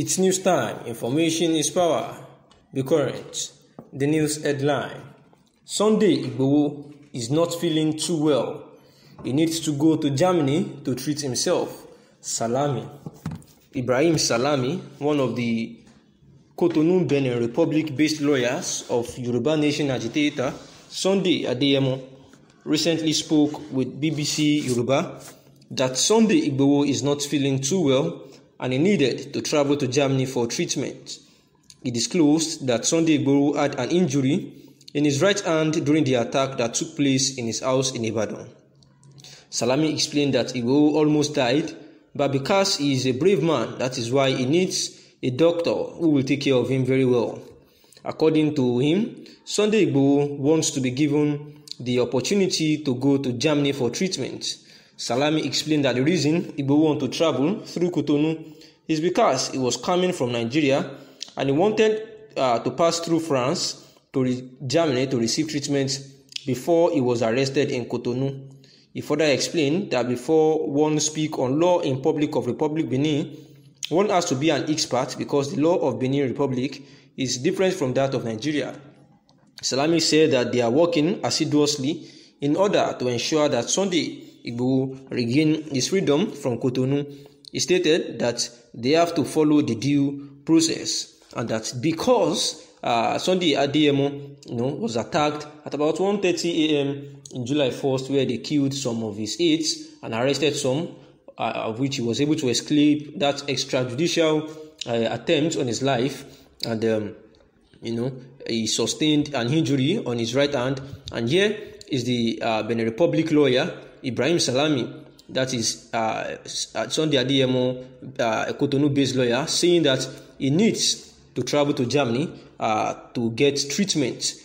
It's news time. Information is power. Be current. The news headline. Sunday Igboho is not feeling too well. He needs to go to Germany to treat himself. Salami. Ibrahim Salami, one of the Cotonou Benin Republic-based lawyers of Yoruba Nation agitator Sunday Adeyemo, recently spoke with BBC Yoruba that Sunday Igboho is not feeling too well and he needed to travel to Germany for treatment. He disclosed that Sunday Igboho had an injury in his right hand during the attack that took place in his house in Ibadan. Salami explained that Igboho almost died, but because he is a brave man, that is why he needs a doctor who will take care of him very well. According to him, Sunday Igboho wants to be given the opportunity to go to Germany for treatment. Salami explained that the reason Igboho wanted to travel through Cotonou is because he was coming from Nigeria and he wanted to pass through France to Germany to receive treatment before he was arrested in Cotonou. He further explained that before one speaks on law in public of Republic Benin, one has to be an expert because the law of Benin Republic is different from that of Nigeria. Salami said that they are working assiduously in order to ensure that Sunday Igboho regain his freedom from Cotonou. He stated that they have to follow the due process and that because Sunday Adeyemo was attacked at about 1:30 a.m. in July 1st, where they killed some of his aides and arrested some, of which he was able to escape that extrajudicial attempt on his life, and he sustained an injury on his right hand. And here is the Benin Republic lawyer Ibrahim Salami, that is Sunday Adeyemo, a Cotonou-based lawyer, saying that he needs to travel to Germany to get treatment.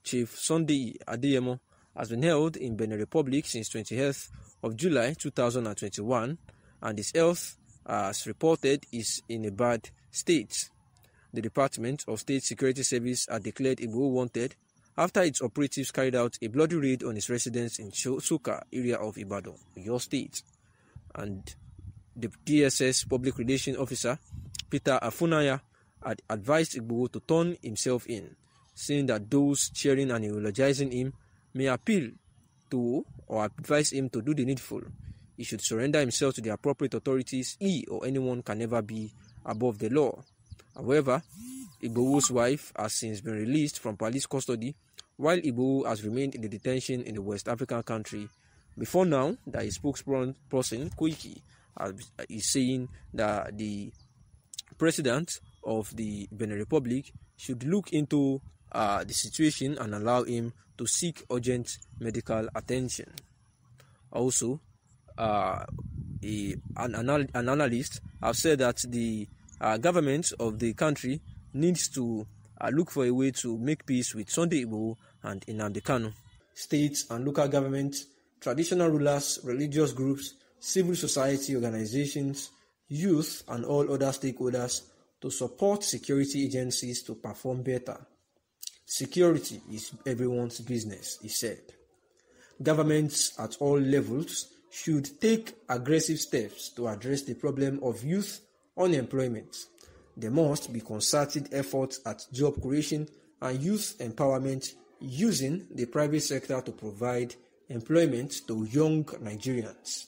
Chief Sunday Adeyemo has been held in Benin Republic since 20th of July 2021, and his health, as reported, is in a bad state. The Department of State Security Service had declared Igboho wanted after its operatives carried out a bloody raid on his residence in Soka area of Ibadan, your state. And the DSS Public Relations Officer, Peter Afunaya, had advised Igboho to turn himself in, saying that those cheering and eulogizing him may appeal to or advise him to do the needful. He should surrender himself to the appropriate authorities. He or anyone can never be above the law. However, Igboho's wife has since been released from police custody, while Igboho has remained in the detention in the West African country. Before now, that his spokesperson, Koiki, is saying that the president of the Benin Republic should look into the situation and allow him to seek urgent medical attention. Also, an analyst has said that the government of the country needs to look for a way to make peace with Sunday Igboho and Nnamdi Kanu. States and local governments, traditional rulers, religious groups, civil society organizations, youth, and all other stakeholders to support security agencies to perform better. Security is everyone's business, he said. Governments at all levels should take aggressive steps to address the problem of youth unemployment. There must be concerted efforts at job creation and youth empowerment using the private sector to provide employment to young Nigerians.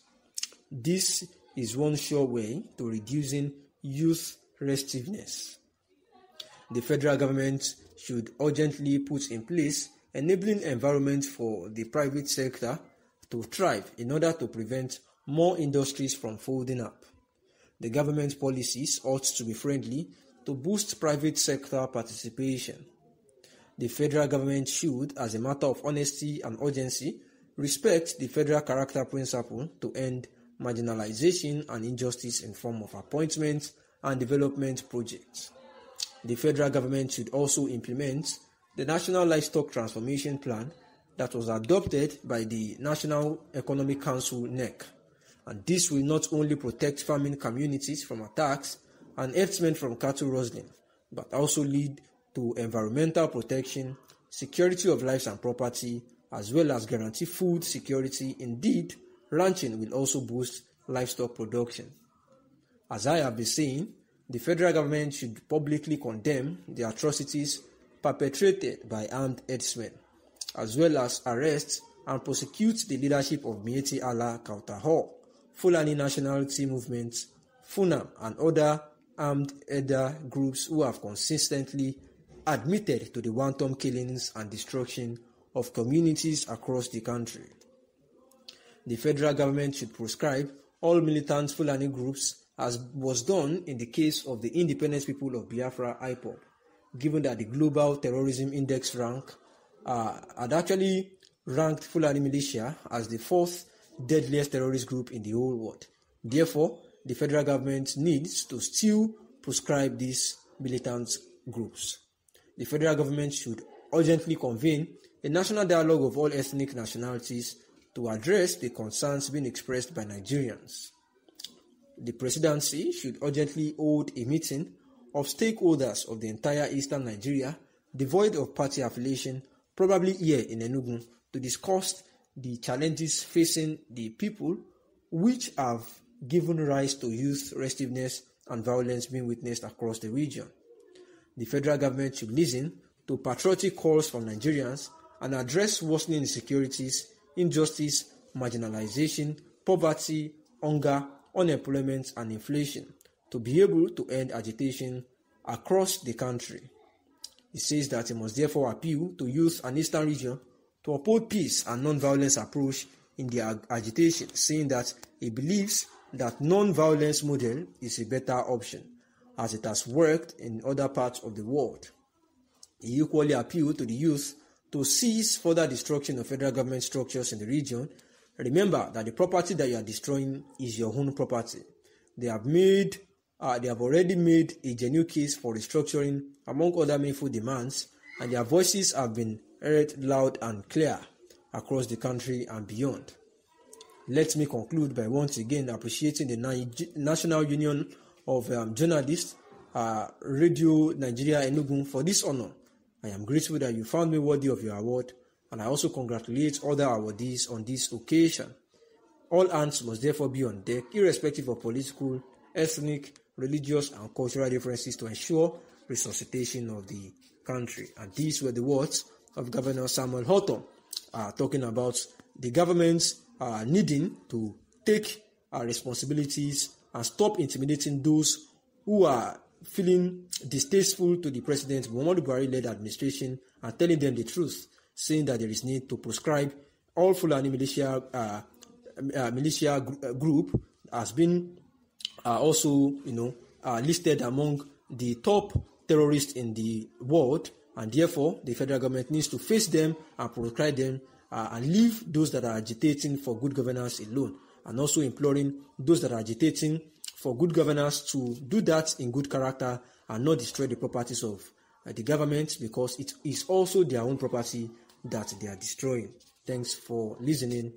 This is one sure way to reducing youth restiveness. The federal government should urgently put in place enabling environment for the private sector to thrive in order to prevent more industries from folding up. The government policies ought to be friendly to boost private sector participation. The federal government should, as a matter of honesty and urgency, respect the federal character principle to end marginalization and injustice in form of appointments and development projects. The federal government should also implement the National Livestock Transformation Plan that was adopted by the National Economic Council (NEC), and this will not only protect farming communities from attacks and herdsmen from cattle rustling, but also lead to environmental protection, security of lives and property, as well as guarantee food security. Indeed, ranching will also boost livestock production. As I have been saying, the federal government should publicly condemn the atrocities perpetrated by armed herdsmen, as well as arrest and prosecute the leadership of Miyetti Allah Kautaho, Fulani Nationality Movement, FUNAM, and other armed herder groups who have consistently admitted to the wanton killings and destruction of communities across the country. The federal government should proscribe all militant Fulani groups, as was done in the case of the Independent People of Biafra (IPOB), given that the Global Terrorism Index rank had actually ranked Fulani militia as the fourth deadliest terrorist group in the whole world. Therefore, the federal government needs to still proscribe these militant groups. The federal government should urgently convene a national dialogue of all ethnic nationalities to address the concerns being expressed by Nigerians. The presidency should urgently hold a meeting of stakeholders of the entire eastern Nigeria, devoid of party affiliation, probably here in Enugu, to discuss the challenges facing the people, which have given rise to youth restiveness and violence being witnessed across the region. The federal government should listen to patriotic calls from Nigerians and address worsening insecurities, injustice, marginalization, poverty, hunger, unemployment, and inflation to be able to end agitation across the country. It says that it must therefore appeal to youth and eastern region to uphold peace and non-violence approach in their agitation, saying that he believes that non-violence model is a better option, as it has worked in other parts of the world. He equally appealed to the youth to cease further destruction of federal government structures in the region. Remember that the property that you are destroying is your own property. They have already made a genuine case for restructuring, among other meaningful demands, and their voices have been heard loud and clear across the country and beyond. Let me conclude by once again appreciating the National Union of Journalists, Radio Nigeria Enugu, for this honor. I am grateful that you found me worthy of your award, and I also congratulate other awardees on this occasion. All hands must therefore be on deck, irrespective of political, ethnic, religious, and cultural differences, to ensure resuscitation of the country. And these were the words of Governor Samuel Ortom, talking about the government's needing to take responsibilities and stop intimidating those who are feeling distasteful to the President Muhammadu Buhari-led administration, and telling them the truth, saying that there is need to proscribe all Fulani militia group has been also listed among the top terrorists in the world, and therefore the federal government needs to face them and proscribe them and leave those that are agitating for good governance alone, and also imploring those that are agitating for good governance to do that in good character and not destroy the properties of the government, because it is also their own property that they are destroying. Thanks for listening.